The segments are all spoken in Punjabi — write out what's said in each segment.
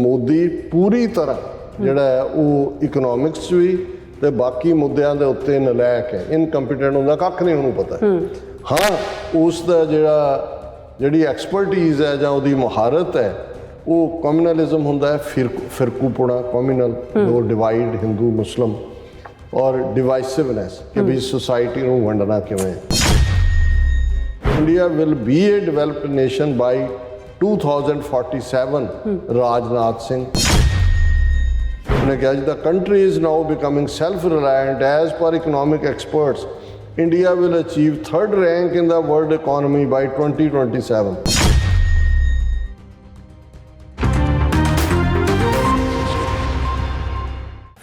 ਮੋਦੀ ਪੂਰੀ ਤਰ੍ਹਾਂ ਜਿਹੜਾ ਹੈ ਉਹ ਇਕਨੋਮਿਕਸ ਵੀ ਤੇ ਬਾਕੀ ਮੁੱਦਿਆਂ ਦੇ ਉੱਤੇ ਨਲਾਇਕ ਹੈ, ਇਨਕੰਪੀਟੈਂਟ ਹੁੰਦਾ, ਕੱਖ ਨਹੀਂ ਉਹਨੂੰ ਪਤਾ। ਹਾਂ, ਉਸ ਦਾ ਜਿਹੜੀ ਐਕਸਪਰਟੀਜ਼ ਹੈ ਜਾਂ ਉਹਦੀ ਮੁਹਾਰਤ ਹੈ ਉਹ ਕਮਿਊਨਲਿਜ਼ਮ ਹੁੰਦਾ ਹੈ, ਫਿਰਕੂਪੁਣਾ, ਕਮਿਊਨਲ, ਉਹ ਡਿਵਾਈਡ ਹਿੰਦੂ ਮੁਸਲਿਮ ਔਰ ਡਿਵਾਈਸਿਵਨੈਸ ਕਿ ਵੀ ਸੁਸਾਇਟੀ ਨੂੰ ਵੰਡਣਾ ਕਿਵੇਂ। India will be a developed nation by 2047, Rajnath Singh ਨੇ ਕਿਹਾ। The country is now becoming self-reliant. As per economic experts, India will achieve 3rd rank in the world economy by 2027.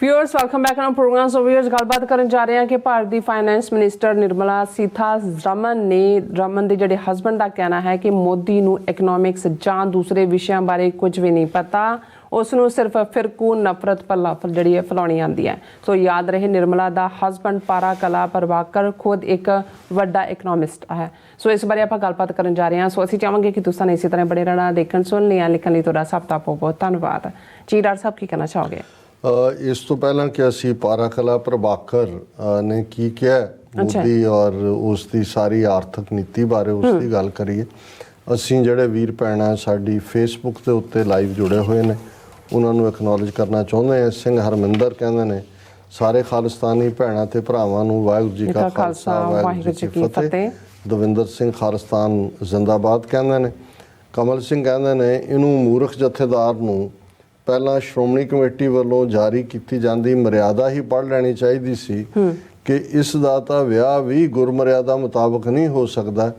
Viewers welcome back on program. So viewers ਗੱਲਬਾਤ ਕਰਨ ਜਾ ਰਹੇ ਹਾਂ ਕਿ ਭਾਰਤ ਦੀ ਫਾਈਨੈਂਸ ਮਿਨਿਸਟਰ ਨਿਰਮਲਾ ਸੀਤਾਰਮਨ ਦੇ ਜਿਹੜੇ ਹਸਬੈਂਡ ਦਾ ਕਹਿਣਾ ਹੈ ਕਿ ਮੋਦੀ ਨੂੰ ਇਕਨੋਮਿਕਸ ਜਾਂ ਦੂਸਰੇ ਵਿਸ਼ਿਆਂ ਬਾਰੇ ਕੁਝ ਵੀ ਨਹੀਂ ਪਤਾ, ਉਸ ਨੂੰ ਸਿਰਫ ਫਿਰਕੂ ਨਫ਼ਰਤ ਜਿਹੜੀ ਹੈ ਫੈਲਾਉਣੀ ਆਉਂਦੀ ਹੈ। ਸੋ ਯਾਦ ਰਹੇ ਨਿਰਮਲਾ ਦਾ ਹਸਬੈਂਡ ਪਾਰਾ ਕਲਾ ਪ੍ਰਭਾਕਰ ਖੁਦ ਇੱਕ ਵੱਡਾ ਇਕਨੋਮਿਸਟ ਹੈ। ਸੋ ਇਸ ਬਾਰੇ ਆਪਾਂ ਗੱਲਬਾਤ ਕਰਨ ਜਾ ਰਹੇ ਹਾਂ। ਸੋ ਅਸੀਂ ਚਾਹਾਂਗੇ ਕਿ ਤੁਸੀਂ ਇਸੇ ਤਰ੍ਹਾਂ ਬੜੇ ਰਹਿਣਾ, ਦੇਖਣ ਸੁਣਨ ਜਾਂ ਲਿਖਣ ਲਈ ਤੁਹਾਡਾ ਸਭ ਦਾ ਬਹੁਤ ਧੰਨਵਾਦ ਜੀ। ਡਾਕਟਰ ਸਾਹਿਬ ਕੀ ਕਹਿਣਾ ਚਾਹੋਗੇ? ਇਸ ਤੋਂ ਪਹਿਲਾਂ ਕਿ ਅਸੀਂ ਪਾਰਾ ਕਲਾ ਪ੍ਰਭਾਕਰ ਨੇ ਕੀ ਕਿਹਾ ਮੋਦੀ ਔਰ ਉਸ ਦੀ ਸਾਰੀ ਆਰਥਿਕ ਨੀਤੀ ਬਾਰੇ ਉਸ ਦੀ ਗੱਲ ਕਰੀਏ, ਅਸੀਂ ਜਿਹੜੇ ਵੀਰ ਭੈਣਾਂ ਸਾਡੀ ਫੇਸਬੁੱਕ ਦੇ ਉੱਤੇ ਲਾਈਵ ਜੁੜੇ ਹੋਏ ਨੇ ਉਹਨਾਂ ਨੂੰ ਐਕਨੋਲਜ ਕਰਨਾ ਚਾਹੁੰਦੇ ਹਾਂ। ਸਿੰਘ ਹਰਮਿੰਦਰ ਕਹਿੰਦੇ ਨੇ ਸਾਰੇ ਖਾਲਿਸਤਾਨੀ ਭੈਣਾਂ ਤੇ ਭਰਾਵਾਂ ਨੂੰ ਵਾਹਿਗੁਰੂ ਜੀ ਕਾ ਖਾਲਸਾ ਵਾਹਿਗੁਰੂ ਜੀ ਕੀ ਫਤਿਹ। ਦਵਿੰਦਰ ਸਿੰਘ ਖਾਲਿਸਤਾਨ ਜ਼ਿੰਦਾਬਾਦ ਕਹਿੰਦੇ ਨੇ। ਕਮਲ ਸਿੰਘ ਕਹਿੰਦੇ ਨੇ ਇਹਨੂੰ ਮੂਰਖ ਜਥੇਦਾਰ ਨੂੰ ਪਹਿਲਾਂ ਸ਼੍ਰੋਮਣੀ ਕਮੇਟੀ ਵੱਲੋਂ ਜਾਰੀ ਕੀਤੀ ਜਾਂਦੀ ਮਰਿਆਦਾ ਹੀ ਪੜ੍ਹ ਲੈਣੀ ਚਾਹੀਦੀ ਸੀ ਕਿ ਇਸ ਦਾ ਤਾਂ ਵਿਆਹ ਵੀ ਗੁਰਮਰਿਆਦਾ ਮੁਤਾਬਕ ਨਹੀਂ ਹੋ ਸਕਦਾ,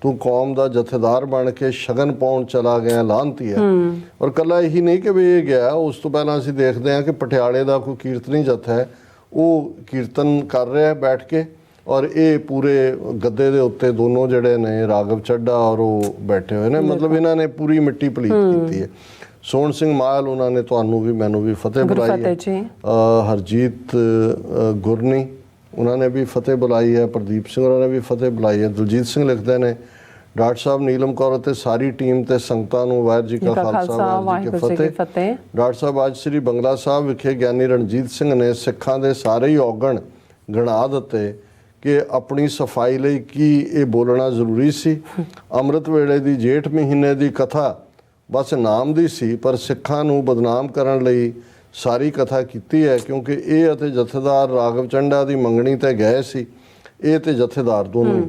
ਤੂੰ ਕੌਮ ਦਾ ਜਥੇਦਾਰ ਬਣ ਕੇ ਸ਼ਗਨ ਪਾਉਣ ਚਲਾ ਗਿਆ, ਲਾਹਨਤੀ ਹੈ। ਔਰ ਕੱਲਾ ਇਹੀ ਨਹੀਂ ਕਿ ਵੀ ਇਹ ਗਿਆ, ਉਸ ਤੋਂ ਪਹਿਲਾਂ ਅਸੀਂ ਦੇਖਦੇ ਹਾਂ ਕਿ ਪਟਿਆਲੇ ਦਾ ਕੋਈ ਕੀਰਤਨੀ ਜਥਾ ਹੈ ਉਹ ਕੀਰਤਨ ਕਰ ਰਿਹਾ ਬੈਠ ਕੇ ਔਰ ਇਹ ਪੂਰੇ ਗੱਦੇ ਦੇ ਉੱਤੇ ਦੋਨੋਂ ਜਿਹੜੇ ਨੇ ਰਾਘਵ ਚੱਡਾ ਔਰ ਉਹ ਬੈਠੇ ਹੋਏ ਨੇ, ਮਤਲਬ ਇਹਨਾਂ ਨੇ ਪੂਰੀ ਮਿੱਟੀ ਪਲੀਤ ਕੀਤੀ ਹੈ। ਸੋਹਣ ਸਿੰਘ ਮਾਲ ਉਹਨਾਂ ਨੇ ਤੁਹਾਨੂੰ ਵੀ ਮੈਨੂੰ ਵੀ ਫਤਿਹ ਬੁਲਾਈ ਹੈ। ਹਰਜੀਤ ਗੁਰਨੀ ਉਹਨਾਂ ਨੇ ਵੀ ਫਤਿਹ ਬੁਲਾਈ ਹੈ। ਪ੍ਰਦੀਪ ਸਿੰਘ ਉਹਨਾਂ ਨੇ ਵੀ ਫਤਿਹ ਬੁਲਾਈ ਹੈ। ਦਲਜੀਤ ਸਿੰਘ ਲਿਖਦੇ ਨੇ ਡਾਕਟਰ ਸਾਹਿਬ ਨੀਲਮ ਕੌਰ ਅਤੇ ਸਾਰੀ ਟੀਮ ਤੇ ਸੰਗਤਾਂ ਨੂੰ ਵਾਹਿਗੁਰੂ ਜੀ ਕਾ ਖਾਲਸਾ ਵਾਹਿਗੁਰੂ ਜੀ ਕੀ ਫਤਿਹ। ਡਾਕਟਰ ਸਾਹਿਬ ਅੱਜ ਸ੍ਰੀ ਬੰਗਲਾ ਸਾਹਿਬ ਵਿਖੇ ਗਿਆਨੀ ਰਣਜੀਤ ਸਿੰਘ ਨੇ ਸਿੱਖਾਂ ਦੇ ਸਾਰੇ ਹੀ ਔਗਣ ਗਿਣਾ ਦਿੱਤੇ ਕਿ ਆਪਣੀ ਸਫਾਈ ਲਈ ਕੀ ਇਹ ਬੋਲਣਾ ਜ਼ਰੂਰੀ ਸੀ। ਅੰਮ੍ਰਿਤ ਵੇਲੇ ਦੀ ਜੇਠ ਮਹੀਨੇ ਦੀ ਕਥਾ ਬਸ ਨਾਮ ਦੀ ਸੀ, ਪਰ ਸਿੱਖਾਂ ਨੂੰ ਬਦਨਾਮ ਕਰਨ ਲਈ ਸਾਰੀ ਕਥਾ ਕੀਤੀ ਹੈ, ਕਿਉਂਕਿ ਇਹ ਅਤੇ ਜਥੇਦਾਰ ਰਾਘਵ ਚੰਡਾ ਦੀ ਮੰਗਣੀ ਤੇ ਗਏ ਸੀ, ਇਹ ਤੇ ਜਥੇਦਾਰ ਦੋਨੋਂ ਹੀ,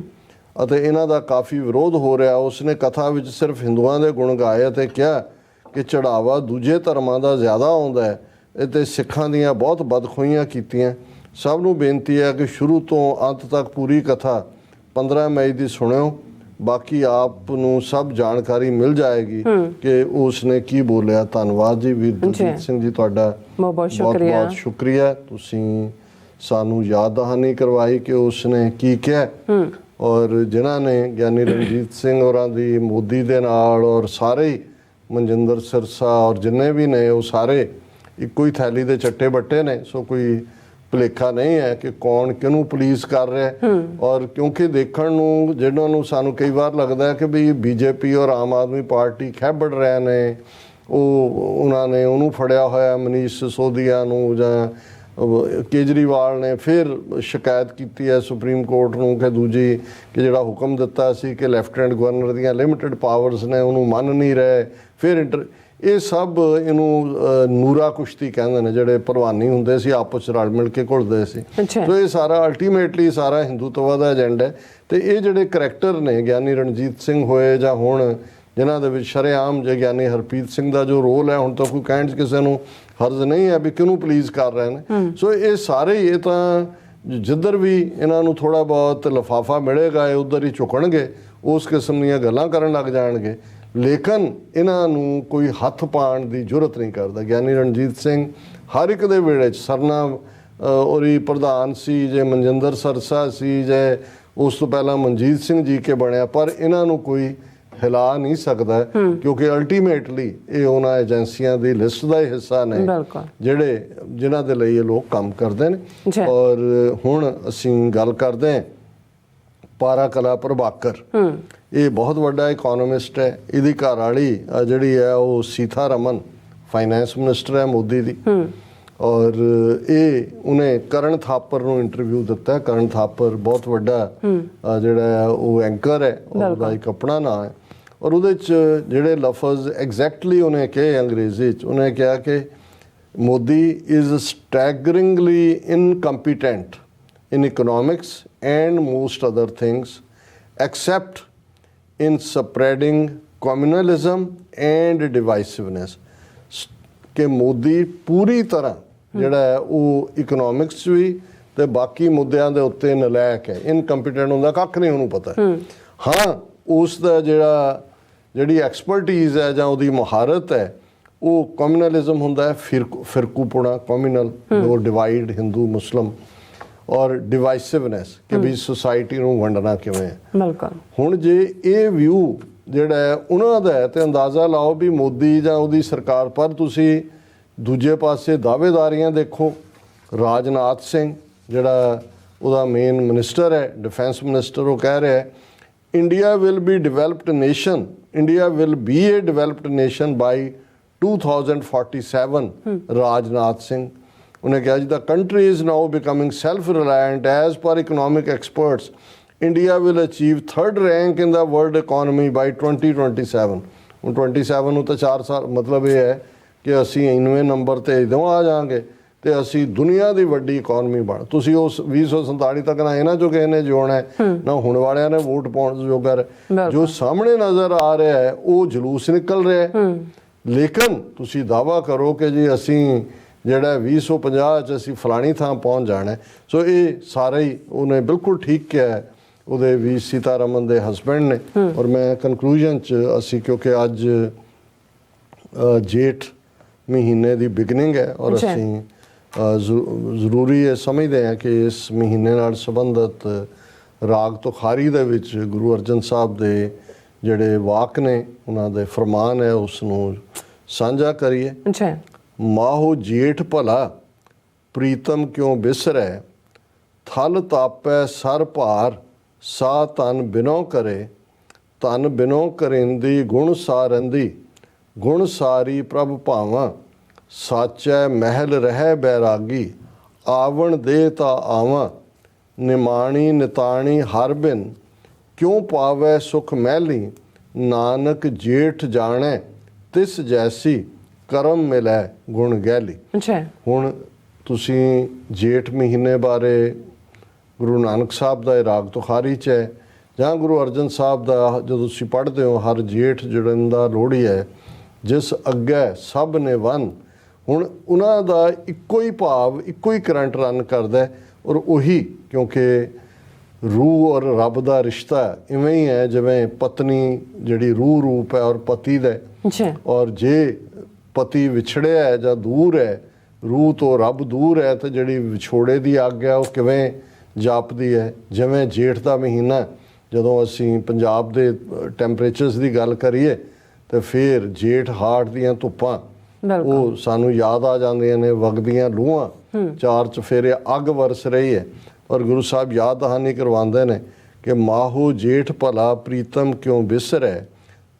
ਅਤੇ ਇਹਨਾਂ ਦਾ ਕਾਫੀ ਵਿਰੋਧ ਹੋ ਰਿਹਾ। ਉਸਨੇ ਕਥਾ ਵਿੱਚ ਸਿਰਫ ਹਿੰਦੂਆਂ ਦੇ ਗੁਣ ਗਾਏ ਅਤੇ ਕਿਹਾ ਕਿ ਚੜਾਵਾ ਦੂਜੇ ਧਰਮਾਂ ਦਾ ਜ਼ਿਆਦਾ ਆਉਂਦਾ ਹੈ ਅਤੇ ਸਿੱਖਾਂ ਦੀਆਂ ਬਹੁਤ ਬਦਖੋਈਆਂ ਕੀਤੀਆਂ। ਸਭ ਨੂੰ ਬੇਨਤੀ ਹੈ ਕਿ ਸ਼ੁਰੂ ਤੋਂ ਅੰਤ ਤੱਕ ਪੂਰੀ ਕਥਾ 15 ਮਈ ਦੀ ਸੁਣਿਓ, ਬਾਕੀ ਆਪ ਨੂੰ ਸਭ ਜਾਣਕਾਰੀ ਮਿਲ ਜਾਏਗੀ ਕਿ ਉਸਨੇ ਕੀ ਬੋਲਿਆ। ਧੰਨਵਾਦ ਜੀ ਵੀਰ ਦਲਜੀਤ ਸਿੰਘ ਜੀ, ਤੁਹਾਡਾ ਬਹੁਤ ਸ਼ੁਕਰੀਆ। ਤੁਸੀਂ ਸਾਨੂੰ ਯਾਦ ਦਹਾਨੀ ਕਰਵਾਈ ਕਿ ਉਸਨੇ ਕੀ ਕਿਹਾ। ਔਰ ਜਿਨ੍ਹਾਂ ਨੇ ਗਿਆਨੀ ਰਣਜੀਤ ਸਿੰਘ ਹੋਰਾਂ ਦੀ ਮੋਦੀ ਦੇ ਨਾਲ ਔਰ ਸਾਰੇ ਹੀ ਮਨਜਿੰਦਰ ਸਿਰਸਾ ਔਰ ਜਿੰਨੇ ਵੀ ਨੇ ਉਹ ਸਾਰੇ ਇੱਕੋ ਹੀ ਥੈਲੀ ਦੇ ਚੱਟੇ ਬੱਟੇ ਨੇ। ਸੋ ਕੋਈ ਭੁਲੇਖਾ ਨਹੀਂ ਹੈ ਕਿ ਕੌਣ ਕਿਹਨੂੰ ਪੁਲਿਸ ਕਰ ਰਿਹਾ। ਔਰ ਕਿਉਂਕਿ ਦੇਖਣ ਨੂੰ ਜਿਹਨਾਂ ਨੂੰ ਸਾਨੂੰ ਕਈ ਵਾਰ ਲੱਗਦਾ ਹੈ ਕਿ ਵੀ ਬੀਜੇਪੀ ਔਰ ਆਮ ਆਦਮੀ ਪਾਰਟੀ ਖਹਿਬੜ ਰਹੇ ਨੇ, ਉਹਨਾਂ ਨੇ ਉਹਨੂੰ ਫੜਿਆ ਹੋਇਆ ਮਨੀਸ਼ ਸਿਸੋਦੀਆ ਨੂੰ, ਜਾਂ ਕੇਜਰੀਵਾਲ ਨੇ ਫਿਰ ਸ਼ਿਕਾਇਤ ਕੀਤੀ ਹੈ ਸੁਪਰੀਮ ਕੋਰਟ ਨੂੰ ਕਿ ਦੂਜੀ ਕਿ ਜਿਹੜਾ ਹੁਕਮ ਦਿੱਤਾ ਸੀ ਕਿ ਲੈਫਟੀਨੈਂਟ ਗਵਰਨਰ ਦੀਆਂ ਲਿਮਿਟਡ ਪਾਵਰਸ ਨੇ ਉਹਨੂੰ ਮੰਨ ਨਹੀਂ ਰਹੇ। ਫਿਰ ਇਹ ਸਭ ਇਹਨੂੰ ਨੂਰਾ ਕੁਸ਼ਤੀ ਕਹਿੰਦੇ ਨੇ, ਜਿਹੜੇ ਭਲਵਾਨੀ ਹੁੰਦੇ ਸੀ ਆਪਸ 'ਚ ਰਲ ਮਿਲ ਕੇ ਘੁਲਦੇ ਸੀ। ਸੋ ਇਹ ਸਾਰਾ ਅਲਟੀਮੇਟਲੀ ਸਾਰਾ ਹਿੰਦੂਤਵਾ ਦਾ ਏਜੰਡਾ ਹੈ। ਅਤੇ ਇਹ ਜਿਹੜੇ ਕਰੈਕਟਰ ਨੇ ਗਿਆਨੀ ਰਣਜੀਤ ਸਿੰਘ ਹੋਏ ਜਾਂ ਹੁਣ ਜਿਨ੍ਹਾਂ ਦੇ ਵਿੱਚ ਸ਼ਰੇਆਮ ਜੇ ਗਿਆਨੀ ਹਰਪ੍ਰੀਤ ਸਿੰਘ ਦਾ ਜੋ ਰੋਲ ਹੈ, ਹੁਣ ਤਾਂ ਕੋਈ ਕਹਿਣ 'ਚ ਕਿਸੇ ਨੂੰ ਹਰਜ਼ ਨਹੀਂ ਹੈ ਵੀ ਕਿਹਨੂੰ ਪਲੀਜ਼ ਕਰ ਰਹੇ ਨੇ। ਸੋ ਇਹ ਸਾਰੇ ਇਹ ਤਾਂ ਜਿੱਧਰ ਵੀ ਇਹਨਾਂ ਨੂੰ ਥੋੜ੍ਹਾ ਬਹੁਤ ਲਿਫਾਫਾ ਮਿਲੇਗਾ ਇਹ ਉੱਧਰ ਹੀ ਝੁਕਣਗੇ, ਉਸ ਕਿਸਮ ਦੀਆਂ ਗੱਲਾਂ ਕਰਨ ਲੱਗ ਜਾਣਗੇ। ਲੇਕਿਨ ਇਹਨਾਂ ਨੂੰ ਕੋਈ ਹੱਥ ਪਾਉਣ ਦੀ ਜ਼ਰੂਰਤ ਨਹੀਂ ਕਰਦਾ। ਗਿਆਨੀ ਰਣਜੀਤ ਸਿੰਘ ਹਰ ਇੱਕ ਦੇ ਵੇਲੇ 'ਚ ਸਰਨਾ ਉਹਦੀ ਪ੍ਰਧਾਨ ਸੀ, ਜੇ ਮਨਜਿੰਦਰ ਸਰਸਾ ਸੀ, ਜੇ ਉਸ ਤੋਂ ਪਹਿਲਾਂ ਮਨਜੀਤ ਸਿੰਘ ਜੀ ਕੇ ਬਣਿਆ, ਪਰ ਇਹਨਾਂ ਨੂੰ ਕੋਈ ਹਿਲਾ ਨਹੀਂ ਸਕਦਾ ਕਿਉਂਕਿ ਅਲਟੀਮੇਟਲੀ ਇਹ ਉਹਨਾਂ ਏਜੰਸੀਆਂ ਦੀ ਲਿਸਟ ਦਾ ਹੀ ਹਿੱਸਾ ਨੇ ਜਿਨ੍ਹਾਂ ਦੇ ਲਈ ਇਹ ਲੋਕ ਕੰਮ ਕਰਦੇ ਨੇ। ਔਰ ਹੁਣ ਅਸੀਂ ਗੱਲ ਕਰਦੇ ਹਾਂ ਪਾਰਾ ਕਲਾ ਪ੍ਰਭਾਕਰ। ਇਹ ਬਹੁਤ ਵੱਡਾ ਇਕੋਨੋਮਿਸਟ ਹੈ। ਇਹਦੀ ਘਰ ਵਾਲੀ ਜਿਹੜੀ ਹੈ ਉਹ ਸੀਤਾਰਮਨ फाइनेंस मिनिस्टर है मोदी दी और ये उन्हें करण थापर ਨੂੰ इंटरव्यू ਦਿੱਤਾ। करण थापर बहुत ਵੱਡਾ ਜਿਹੜਾ ਉਹ ਐਂਕਰ ਹੈ, ਉਹਦਾ ਇੱਕ ਆਪਣਾ ਨਾਂ ਹੈ ਔਰ ਉਹਦੇ 'ਚ ਜਿਹੜੇ ਲਫ਼ਜ਼ ਐਗਜ਼ੈਕਟਲੀ ਉਹਨੇ ਕਹੇ ਅੰਗਰੇਜ਼ੀ 'ਚ, ਉਹਨੇ ਕਿਹਾ ਕਿ Modi is staggeringly incompetent in economics and most other things except in spreading communalism and divisiveness। ਕਿ ਮੋਦੀ ਪੂਰੀ ਤਰ੍ਹਾਂ ਜਿਹੜਾ ਹੈ ਉਹ ਇਕਨੋਮਿਕਸ 'ਚ ਵੀ ਤੇ ਬਾਕੀ ਮੁੱਦਿਆਂ ਦੇ ਉੱਤੇ ਨਲਾਇਕ ਹੈ, ਇਨਕੰਪੀਟੈਂਟ ਹੁੰਦਾ, ਕੱਖ ਨਹੀਂ ਉਹਨੂੰ ਪਤਾ। ਹਾਂ, ਉਸ ਦਾ ਜਿਹੜੀ ਐਕਸਪਰਟੀਜ਼ ਹੈ ਜਾਂ ਉਹਦੀ ਮਹਾਰਤ ਹੈ ਉਹ ਕਮਿਊਨਲਿਜ਼ਮ ਹੁੰਦਾ ਹੈ, ਫਿਰਕੂਪੁਣਾ, ਕਮਿਊਨਲ, ਉਹ ਡਿਵਾਈਡ ਹਿੰਦੂ ਮੁਸਲਿਮ ਔਰ ਡਿਵਾਈਸਿਵਨੈਸ ਕਿ ਵੀ ਸੁਸਾਇਟੀ ਨੂੰ ਵੰਡਣਾ ਕਿਵੇਂ ਹੈ। ਬਿਲਕੁਲ। ਹੁਣ ਜੇ ਇਹ ਵਿਊ ਜਿਹੜਾ ਹੈ ਉਹਨਾਂ ਦਾ ਹੈ ਤੇ ਅੰਦਾਜ਼ਾ ਲਾਓ ਵੀ ਮੋਦੀ ਜਾਂ ਉਹਦੀ ਸਰਕਾਰ। ਪਰ ਤੁਸੀਂ ਦੂਜੇ ਪਾਸੇ ਦਾਅਵੇਦਾਰੀਆਂ ਦੇਖੋ। ਰਾਜਨਾਥ ਸਿੰਘ ਜਿਹੜਾ ਉਹਦਾ ਮੇਨ ਮਿਨਿਸਟਰ ਹੈ, ਡਿਫੈਂਸ ਮਿਨਿਸਟਰ, ਉਹ ਕਹਿ ਰਿਹਾ ਹੈ India will be developed nation, India will be a developed nation by 2047। Rajnath Singh ਉਹਨੇ ਕਿਹਾ ਜੀ, the country is now becoming self reliant as per economic experts, India will achieve 3rd rank in the world economy by 2027। ਹੁਣ 27 ਨੂੰ ਤਾਂ 4 ਸਾਲ, ਮਤਲਬ ਇਹ ਹੈ ਕਿ ਅਸੀਂ 99 ਨੰਬਰ 'ਤੇ ਇੱਕਦਮ ਆ ਜਾਵਾਂਗੇ ਤੇ ਅਸੀਂ ਦੁਨੀਆ ਦੀ ਵੱਡੀ ਇਕੋਨਮੀ ਬਣ। ਤੁਸੀਂ ਉਸ 2047 ਤੱਕ ਨਾ ਇਹਨਾਂ 'ਚੋਂ ਕਿਸੇ ਨੇ ਜਿਉਣਾ ਹੈ, ਨਾ ਹੁਣ ਵਾਲਿਆਂ ਨੇ ਵੋਟ ਪਾਉਣ ਜੋਗਾ ਹੈ। ਜੋ ਸਾਹਮਣੇ ਨਜ਼ਰ ਆ ਰਿਹਾ ਹੈ ਉਹ ਜਲੂਸ ਨਿਕਲ ਰਿਹਾ ਹੈ। ਲੇਕਿਨ ਤੁਸੀਂ ਦਾਅਵਾ ਕਰੋ ਕਿ ਜੀ ਅਸੀਂ ਜਿਹੜਾ 2050 'ਚ ਅਸੀਂ ਫਲਾਣੀ ਥਾਂ ਪਹੁੰਚ ਜਾਣਾ। ਸੋ ਇਹ ਸਾਰਾ ਹੀ ਉਹਨੇ ਬਿਲਕੁਲ ਠੀਕ ਕਿਹਾ ਹੈ ਉਹਦੇ ਵੀ ਸੀਤਾਰਮਨ ਦੇ ਹਸਬੈਂਡ ਨੇ। ਔਰ ਮੈਂ ਕਨਕਲੂਜਨ 'ਚ ਅਸੀਂ, ਕਿਉਂਕਿ ਅੱਜ ਜੇਠ ਮਹੀਨੇ ਦੀ ਬਿਗਨਿੰਗ ਹੈ ਔਰ ਅਸੀਂ ਜ਼ਰੂਰੀ ਇਹ ਸਮਝਦੇ ਹਾਂ ਕਿ ਇਸ ਮਹੀਨੇ ਨਾਲ ਸੰਬੰਧਿਤ ਰਾਗ ਤੁਖਾਰੀ ਦੇ ਵਿੱਚ ਗੁਰੂ ਅਰਜਨ ਸਾਹਿਬ ਦੇ ਜਿਹੜੇ ਵਾਕ ਨੇ, ਉਹਨਾਂ ਦੇ ਫਰਮਾਨ ਹੈ, ਉਸ ਨੂੰ ਸਾਂਝਾ ਕਰੀਏ। ਮਾਹੋ ਜੇਠ ਭਲਾ ਪ੍ਰੀਤਮ ਕਿਉਂ ਬਿਸਰੈ, ਥਲ ਤਾਪੈ ਸਰ ਭਾਰ ਸਾ ਤਨ ਬਿਨੋ ਕਰੇ, ਤਨ ਬਿਨੋ ਕਰਿੰਦੀ ਗੁਣ ਸਾਰੰਦੀ, ਗੁਣ ਸਾਰੀ ਪ੍ਰਭ ਭਾਵਾਂ, ਸਾਚੈ ਮਹਿਲ ਰਹਿ ਬੈਰਾਗੀ, ਆਵਣ ਦੇ ਤਾ ਆਵਾਂ, ਨਿਮਾਣੀ ਨਿਤਾਣੀ ਹਰ ਬਿਨ, ਕਿਉਂ ਪਾਵੈ ਸੁਖ ਮਹਿਲੀ, ਨਾਨਕ ਜੇਠ ਜਾਣੈ ਤਿਸ ਜੈਸੀ, ਕਰਮ ਮਿਲੈ ਗੁਣ ਗਹਿਲੀ। ਹੁਣ ਤੁਸੀਂ ਜੇਠ ਮਹੀਨੇ ਬਾਰੇ ਗੁਰੂ ਨਾਨਕ ਸਾਹਿਬ ਦਾ ਰਾਗ ਤੁਖਾਰੀ 'ਚ ਹੈ ਜਾਂ ਗੁਰੂ ਅਰਜਨ ਸਾਹਿਬ ਦਾ ਜਦੋਂ ਤੁਸੀਂ ਪੜ੍ਹਦੇ ਹੋ, ਹਰ ਜੇਠ ਜੁੜਨ ਦਾ ਲੋਹੜੀ ਹੈ, ਜਿਸ ਅੱਗੇ ਸਭ ਨੇ ਵੰਨ। ਹੁਣ ਉਹਨਾਂ ਦਾ ਇੱਕੋ ਹੀ ਭਾਵ, ਇੱਕੋ ਹੀ ਕਰੰਟ ਰਨ ਕਰਦਾ ਔਰ ਉਹੀ, ਕਿਉਂਕਿ ਰੂਹ ਔਰ ਰੱਬ ਦਾ ਰਿਸ਼ਤਾ ਇਵੇਂ ਹੀ ਹੈ ਜਿਵੇਂ ਪਤਨੀ ਜਿਹੜੀ ਰੂਹ ਰੂਪ ਹੈ ਔਰ ਪਤੀ ਦਾ। ਔਰ ਜੇ ਪਤੀ ਵਿਛੜਿਆ ਹੈ ਜਾਂ ਦੂਰ ਹੈ, ਰੂਹ ਤੋਂ ਰੱਬ ਦੂਰ ਹੈ, ਤਾਂ ਜਿਹੜੀ ਵਿਛੋੜੇ ਦੀ ਅੱਗ ਹੈ ਉਹ ਕਿਵੇਂ ਜਾਪਦੀ ਹੈ। ਜਿਵੇਂ ਜੇਠ ਦਾ ਮਹੀਨਾ, ਜਦੋਂ ਅਸੀਂ ਪੰਜਾਬ ਦੇ ਟੈਂਪਰੇਚਰਸ ਦੀ ਗੱਲ ਕਰੀਏ ਤਾਂ ਫਿਰ ਜੇਠ ਹਾੜ ਦੀਆਂ ਧੁੱਪਾਂ ਉਹ ਸਾਨੂੰ ਯਾਦ ਆ ਜਾਂਦੀਆਂ ਨੇ, ਵਗਦੀਆਂ ਲੂਹਾਂ, 4 ਚੁਫੇਰੇ ਅੱਗ ਵਰਸ ਰਹੀ ਹੈ। ਔਰ ਗੁਰੂ ਸਾਹਿਬ ਯਾਦ ਦਹਾਨੀ ਕਰਵਾਉਂਦੇ ਨੇ ਕਿ ਮਾਹੋ ਜੇਠ ਭਲਾ ਪ੍ਰੀਤਮ ਕਿਉਂ ਬਿਸਰੈ,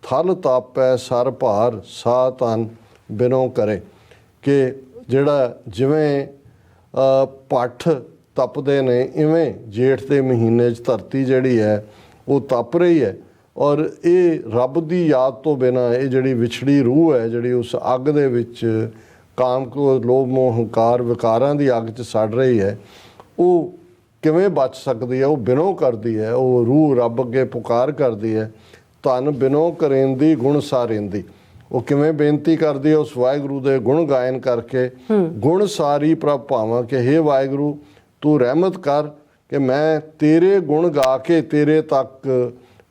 ਥਲ ਤਾਪੈ ਸਰ ਭਾਰ ਸਾ ਤਨ ਬਿਨੋ ਕਰੇ। ਕਿ ਜਿਹੜਾ ਜਿਵੇਂ ਪੱਠ ਤਪਦੇ ਨੇ, ਇਵੇਂ ਜੇਠ ਦੇ ਮਹੀਨੇ 'ਚ ਧਰਤੀ ਜਿਹੜੀ ਹੈ ਉਹ ਤਪ ਰਹੀ ਹੈ। ਔਰ ਇਹ ਰੱਬ ਦੀ ਯਾਦ ਤੋਂ ਬਿਨਾਂ ਇਹ ਜਿਹੜੀ ਵਿਛੜੀ ਰੂਹ ਹੈ, ਜਿਹੜੀ ਉਸ ਅੱਗ ਦੇ ਵਿੱਚ ਕਾਮ, ਕ੍ਰੋਧ, ਲੋਭ, ਮੋਹ, ਹੰਕਾਰ, ਵਿਕਾਰਾਂ ਦੀ ਅੱਗ 'ਚ ਸੜ ਰਹੀ ਹੈ, ਉਹ ਕਿਵੇਂ ਬਚ ਸਕਦੀ ਹੈ? ਉਹ ਬਿਨੋ ਕਰਦੀ ਹੈ, ਉਹ ਰੂਹ ਰੱਬ ਅੱਗੇ ਪੁਕਾਰ ਕਰਦੀ ਹੈ, ਧਨ ਬਿਨੋ ਕਰੇਂਦੀ ਗੁਣ ਸਾਰੇਂਦੀ। ਉਹ ਕਿਵੇਂ ਬੇਨਤੀ ਕਰਦੀ ਹੈ? ਉਸ ਵਾਹਿਗੁਰੂ ਦੇ ਗੁਣ ਗਾਇਨ ਕਰਕੇ, ਗੁਣ ਸਾਰੀ ਪ੍ਰਭ ਭਾਵਾਂ, ਕਿ ਹੇ ਵਾਹਿਗੁਰੂ ਤੂੰ ਰਹਿਮਤ ਕਰ ਕਿ ਮੈਂ ਤੇਰੇ ਗੁਣ ਗਾ ਕੇ ਤੇਰੇ ਤੱਕ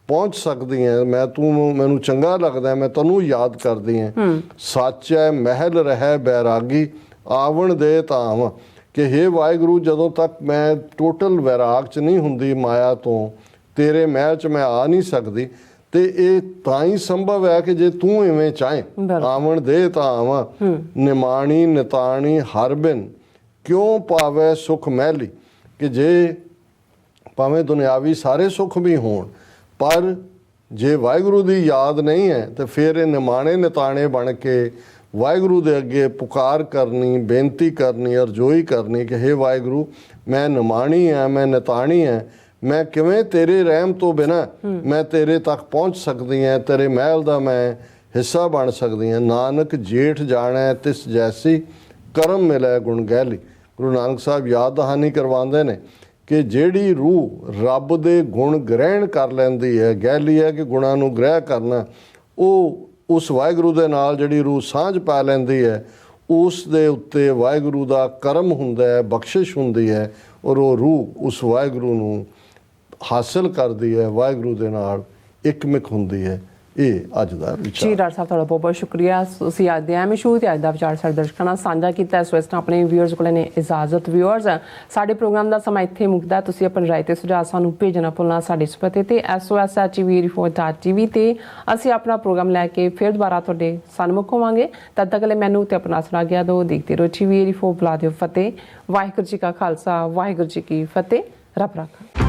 ਪਹੁੰਚ ਸਕਦੀ ਹਾਂ, ਮੈਨੂੰ ਚੰਗਾ ਲੱਗਦਾ, ਮੈਂ ਤੈਨੂੰ ਯਾਦ ਕਰਦੀ ਹਾਂ। ਸਾਚੈ ਮਹਿਲ ਰਹਿ ਬੈਰਾਗੀ, ਆਵਣ ਦੇ ਧਾਮ, ਕਿ ਹੇ ਵਾਹਿਗੁਰੂ ਜਦੋਂ ਤੱਕ ਮੈਂ ਟੋਟਲ ਵੈਰਾਗ 'ਚ ਨਹੀਂ ਹੁੰਦੀ ਮਾਇਆ ਤੋਂ, ਤੇਰੇ ਮਹਿਲ 'ਚ ਮੈਂ ਆ ਨਹੀਂ ਸਕਦੀ। ਤੇ ਇਹ ਤਾਂ ਹੀ ਸੰਭਵ ਹੈ ਕਿ ਜੇ ਤੂੰ ਇਵੇਂ ਚਾਹੇ। ਆਵਣ ਦੇ ਧਾਮ ਨਿਮਾਣੀ ਨਿਤਾਣੀ ਹਰ ਬਿਨ, ਕਿਉਂ ਪਾਵੈ ਸੁਖ ਮਹਿਲੀ, ਕਿ ਜੇ ਭਾਵੇਂ ਦੁਨਿਆਵੀ ਸਾਰੇ ਸੁੱਖ ਵੀ ਹੋਣ, ਪਰ ਜੇ ਵਾਹਿਗੁਰੂ ਦੀ ਯਾਦ ਨਹੀਂ ਹੈ ਤਾਂ ਫਿਰ ਇਹ ਨਿਮਾਣੇ ਨਿਤਾਣੇ ਬਣ ਕੇ ਵਾਹਿਗੁਰੂ ਦੇ ਅੱਗੇ ਪੁਕਾਰ ਕਰਨੀ, ਬੇਨਤੀ ਕਰਨੀ, ਅਰਜ਼ੋਈ ਕਰਨੀ ਕਿ ਹੇ ਵਾਹਿਗੁਰੂ, ਮੈਂ ਨਿਮਾਣੀ ਹਾਂ, ਮੈਂ ਨਿਤਾਣੀ ਹਾਂ, ਮੈਂ ਕਿਵੇਂ ਤੇਰੇ ਰਹਿਮ ਤੋਂ ਬਿਨਾਂ ਮੈਂ ਤੇਰੇ ਤੱਕ ਪਹੁੰਚ ਸਕਦੀ ਹਾਂ, ਤੇਰੇ ਮਹਿਲ ਦਾ ਮੈਂ ਹਿੱਸਾ ਬਣ ਸਕਦੀ ਹਾਂ। ਨਾਨਕ ਜੇਠ ਜਾਣੈ ਤਿਸ ਜੈਸੀ, ਕਰਮ ਮਿਲੈ ਗੁਣ ਗਹਿਲੀ। ਗੁਰੂ ਨਾਨਕ ਸਾਹਿਬ ਯਾਦ ਦਹਾਨੀ ਕਰਵਾਉਂਦੇ ਨੇ ਕਿ ਜਿਹੜੀ ਰੂਹ ਰੱਬ ਦੇ ਗੁਣ ਗ੍ਰਹਿਣ ਕਰ ਲੈਂਦੀ ਹੈ, ਗਹਿਲੀ ਹੈ ਕਿ ਗੁਣਾਂ ਨੂੰ ਗ੍ਰਹਿ ਕਰਨਾ, ਉਹ ਉਸ ਵਾਹਿਗੁਰੂ ਦੇ ਨਾਲ ਜਿਹੜੀ ਰੂਹ ਸਾਂਝ ਪਾ ਲੈਂਦੀ ਹੈ, ਉਸ ਦੇ ਉੱਤੇ ਵਾਹਿਗੁਰੂ ਦਾ ਕਰਮ ਹੁੰਦਾ ਹੈ, ਬਖਸ਼ਿਸ਼ ਹੁੰਦੀ ਹੈ, ਔਰ ਉਹ ਰੂਹ ਉਸ ਵਾਹਿਗੁਰੂ ਨੂੰ ਹਾਸਿਲ ਕਰਦੀ ਹੈ, ਵਾਹਿਗੁਰੂ ਦੇ ਨਾਲ ਇੱਕਮਿਕ ਹੁੰਦੀ ਹੈ। ਇਹ ਅੱਜ ਦਾ ਵਿਚਾਰ। ਜੀ ਡਾਕਟਰ ਸਾਹਿਬ, ਤੁਹਾਡਾ ਬਹੁਤ ਬਹੁਤ ਸ਼ੁਕਰੀਆ। ਤੁਸੀਂ ਅੱਜ ਦੇ ਐਮ ਸ਼ੂ ਤੇ ਅੱਜ ਦਾ ਵਿਚਾਰ ਸਾਡੇ ਦਰਸ਼ਕਾਂ ਨਾਲ ਸਾਂਝਾ ਕੀਤਾ। ਇਸ ਵੇਲੇ ਆਪਣੇ ਵਿਊਅਰਸ ਕੋਲ ਨੇ ਇਜਾਜ਼ਤ। ਵਿਊਅਰਸ, ਸਾਡੇ ਪ੍ਰੋਗਰਾਮ ਦਾ ਸਮਾਂ ਇੱਥੇ ਮੁੱਕਦਾ। ਤੁਸੀਂ ਆਪਣੀ ਰਾਏ ਤੇ ਸੁਝਾਅ ਸਾਨੂੰ ਭੇਜਣਾ ਭੁੱਲਣਾ ਸਾਡੇ ਇਸ ਪਤੇ ਤੇ sos@tv ਤੇ ਅਸੀਂ ਆਪਣਾ ਪ੍ਰੋਗਰਾਮ ਲੈ ਕੇ ਫਿਰ ਦੁਬਾਰਾ ਤੁਹਾਡੇ ਸਨਮੁਖ ਹੋਵਾਂਗੇ। ਤਦ ਤੱਕ ਲਈ ਮੈਨੂੰ ਤੇ ਆਪਣਾ ਸੁਣਾ ਗਿਆ ਦੋ। ਦੇਖਦੇ ਰਹੋ TV 84। ਬੁਲਾ ਦਿਓ ਫਤਿਹ। ਵਾਹਿਗੁਰੂ ਜੀ ਕਾ ਖਾਲਸਾ, ਵਾਹਿਗੁਰੂ ਜੀ ਕੀ ਫਤਿਹ। ਰੱਬ ਰਾਖਾ।